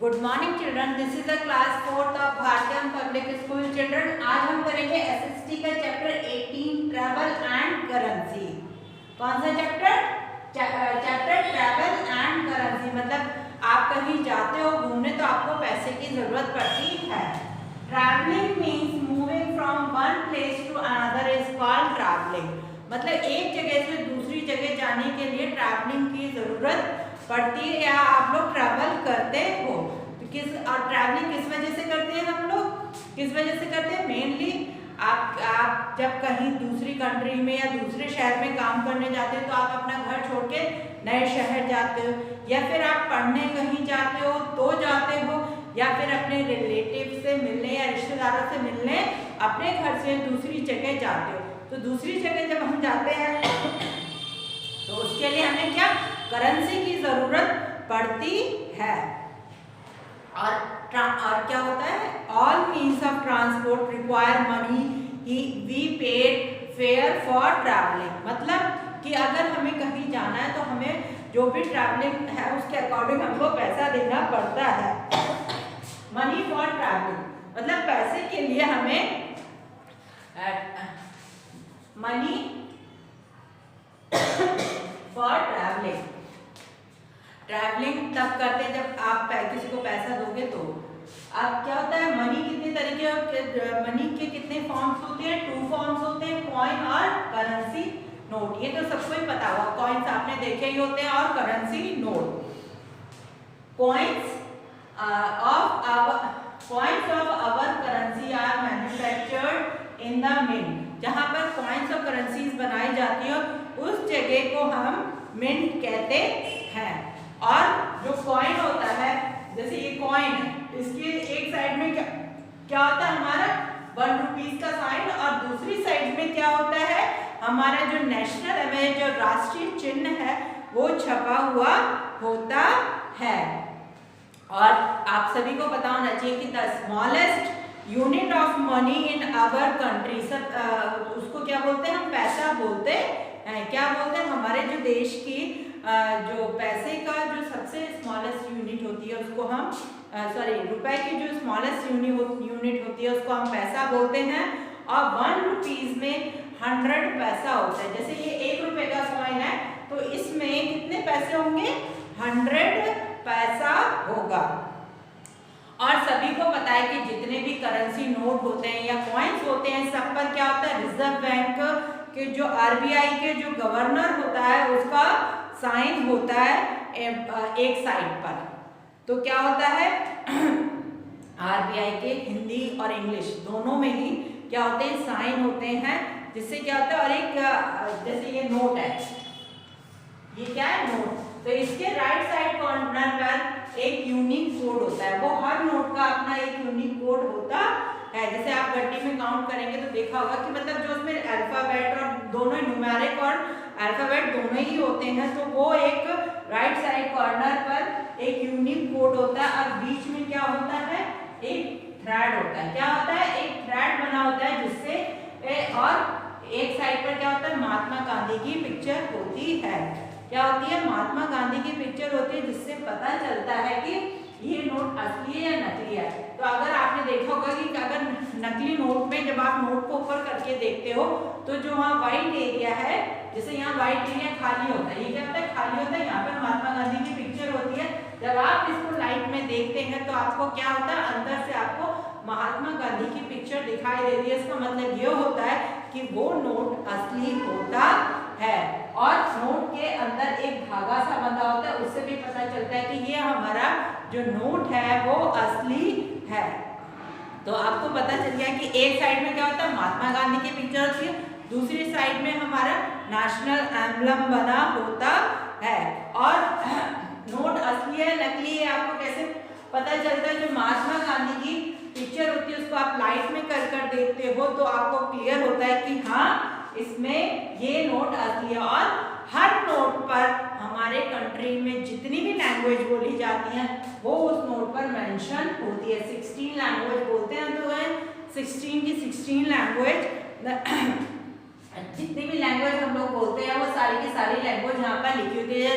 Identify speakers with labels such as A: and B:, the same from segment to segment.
A: Good morning children, this is the class 4th of भारतीय public school. Children, आज हम करेंगे एसएसटी का चैप्टर 18 ट्रैवल एंड करेंसी। कौन सा chapter? Chapter travel and currency. मतलब आप कहीं जाते हो घूमने तो आपको पैसे की जरूरत पड़ती है। Travelling means moving from one place to another is called travelling. मतलब एक जगह से दूसरी जगह जाने के लिए ट्रैवलिंग की जरूरत पड़ती है या आप लोग ट्रैवल करते हो। तो ट्रैवलिंग किस वजह से करते हैं हम लोग? किस वजह से करते हैं? मेनली आप जब कहीं दूसरी कंट्री में या दूसरे शहर में काम करने जाते हो तो आप अपना घर छोड़ के नए शहर जाते हो, या फिर आप पढ़ने कहीं जाते हो तो जाते हो, या फिर अपने रिलेटिव से मिलने या रिश्तेदारों से मिलने अपने घर से दूसरी जगह जाते हो। तो दूसरी जगह जब हम जाते हैं तो उसके लिए हमें क्या करेंसी की जरूरत पड़ती है। और क्या होता है? All means of transport require money, we paid fare for travelling. मतलब कि अगर हमें कहीं जाना है तो हमें जो भी ट्रैवलिंग है उसके अकॉर्डिंग हमको पैसा देना पड़ता है। मनी फॉर ट्रैवलिंग मतलब पैसे के लिए हमें मनी फॉर ट्रैवलिंग। ट्रैवलिंग तब करते हैं जब आप किसी को पैसा दोगे तो। अब क्या होता है, मनी कितने तरीके के, मनी के कितने फॉर्म्स होते हैं? 2 फॉर्म्स होते हैं, कॉइन और करेंसी नोट। ये तो सबको ही पता होगा, कॉइन्स आपने देखे ही होते हैं और currency note. Coins of our currency are manufactured in the mint. जहां पर कॉइन्स और करेंसीज बनाई जाती है उस जगह को हम मिंट कहते हैं। और जो कॉइन होता है, जैसे ये कॉइन है, इसके एक साइड में क्या होता है हमारा 1 रुपीज का साइन, और दूसरी साइड में क्या होता है हमारा जो नेशनल में जो राष्ट्रीय चिन्ह है वो छपा हुआ होता है। और आप सभी को पता होना चाहिए कि the smallest unit of money in our country, उसको क्या बोलते हैं? हम पैसा बोलते हैं। क्या बोलते हैं? हमारे जो देश की जो पैसे का जो सबसे स्मॉलेस्ट यूनिट होती है उसको हम रुपए की जो स्मॉलेस्ट यूनिट होती है उसको हम पैसा बोलते हैं। और 1 रुपीज में 100 पैसा होता है। जैसे ये 1 रुपए का कॉइन है तो इसमें कितने पैसे होंगे? 100 पैसा होगा। और सभी को पता है कि जितने भी करेंसी नोट होते हैं या कॉइन्स होते हैं सब पर क्या होता है? रिजर्व बैंक के जो आरबीआई के जो गवर्नर होता है उसका साइन होता है एक साइड पर। तो क्या होता है आरबीआई के हिंदी और इंग्लिश दोनों में ही क्या होते हैं? साइन होते हैं। जिससे क्या होता है, और एक जैसे ये नोट है, ये क्या है? नोट। तो इसके राइट साइड कॉर्नर पर एक यूनिक कोड होता है। वो हर नोट का अपना एक यूनिक कोड होता है। जैसे आप गड्डी में काउंट करेंगे तो देखा होगा कि मतलब जो उसमें अल्फाबेट और दोनों न्यूमेरिक और अल्फाबेट दोनों ही होते हैं, तो वो एक राइट साइड कॉर्नर पर एक यूनिक कोड होता है। और बीच में क्या होता है? एक थ्रेड होता है। क्या होता है? एक थ्रेड बना होता है जिससे, और एक साइड पर क्या होता है? महात्मा गांधी की पिक्चर होती है। क्या होती है? महात्मा गांधी की पिक्चर होती है, जिससे पता चलता है कि ये नोट असली है या नकली है। तो अगर आपने देखा होगा कि अगर नकली नोट में जब आप नोट को ऊपर करके देखते हो तो जो वहाँ व्हाइट एरिया है, जैसे यहाँ व्हाइट एरिया खाली होता है, ये क्या होता है? खाली होता है। यहाँ पर महात्मा गांधी की पिक्चर होती है। जब आप इसको लाइट में देखते हैं तो आपको क्या होता है? अंदर से आपको महात्मा गांधी की पिक्चर दिखाई देती है। इसका मतलब ये होता है कि वो नोट असली होता है। और नोट के अंदर एक धागा सा बंधा होता है, उससे भी पता चलता है कि ये हमारा जो नोट है वो असली है। तो आपको पता चल गया कि एक साइड में क्या होता है? महात्मा गांधी की पिक्चर होती है, दूसरी साइड में हमारा नेशनल एम्बलम बना होता है। और नोट असली है नकली है आपको कैसे पता चलता है? जो महात्मा गांधी की पिक्चर होती है उसको आप लाइट में कर देखते हो तो आपको क्लियर होता है कि हाँ इसमें ये नोट असली है। और हर नोट पर हमारे कंट्री में जितनी भी लैंग्वेज बोली जाती है वो उस नोट पर मेंशन होती है। 16 लैंग्वेज बोलते हैं तो है 16 की 16 लैंग्वेज, जितनी भी लैंग्वेज हम लोग बोलते हैं वो सारी की सारी लैंग्वेज यहाँ पर लिखी होती है।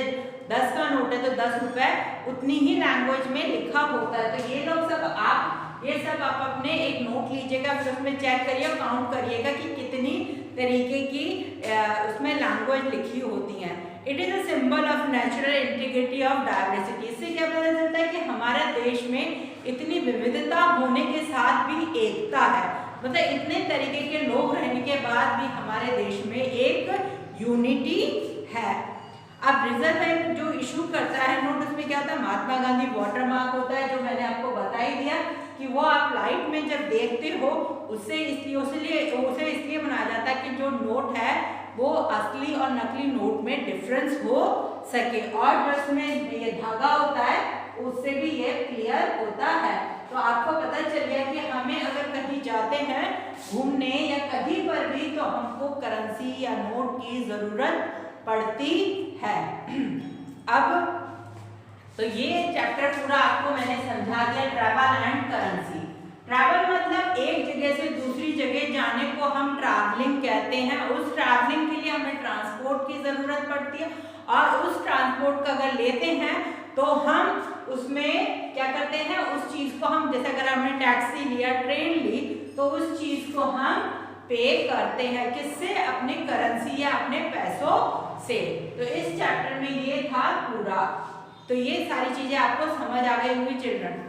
A: 10 का नोट है तो 10 रुपए उतनी ही लैंग्वेज में लिखा होता है। तो ये लोग सब आप अपने एक नोट लीजिएगा, फिर उसमें चेक करिए और काउंट करिएगा कि कितनी तरीके की उसमें लैंग्वेज लिखी होती हैं। It is a symbol of natural integrity of diversity. इससे क्या पता चलता है कि हमारे देश में इतनी विविधता होने के साथ भी एकता है, मतलब इतने तरीके के लोग रहने के बाद भी हमारे देश में एक यूनिटी है। अब रिजर्व बैंक जो इशू करता है नोट, उसमें क्या होता है, महात्मा गांधी वाटरमार्क होता है, जो मैंने आपको बता ही दिया कि वो आप लाइट में जब देखते हो उसे इसलिए बनाया जाता है कि जो नोट है वो असली और नकली नोट में डिफरेंस हो सके, और जो इसमें ये धागा होता है उससे भी ये क्लियर होता है। तो आपको पता चल गया कि हमें अगर कहीं जाते हैं घूमने या कहीं पर भी तो हमको करेंसी या नोट की जरूरत पड़ती है। अब तो ये चैप्टर पूरा आपको मैंने समझा दिया, ट्रैवल एंड करेंसी। ट्रैवल मतलब एक जगह से दूसरी जगह जाने को हम ट्रैवलिंग कहते हैं। उस ट्रैवलिंग के लिए हमें ट्रांसपोर्ट की जरूरत पड़ती है, और उस ट्रांसपोर्ट का अगर लेते हैं तो हम उसमें क्या करते हैं, उस चीज को हम, जैसे अगर हमने टैक्सी लिया, ट्रेन ली, तो उस चीज को हम पे करते हैं किससे, अपने करेंसी या अपने पैसों से। तो इस चैप्टर में ये था पूरा। तो ये सारी चीजें आपको समझ आ गई होंगी चिल्ड्रन।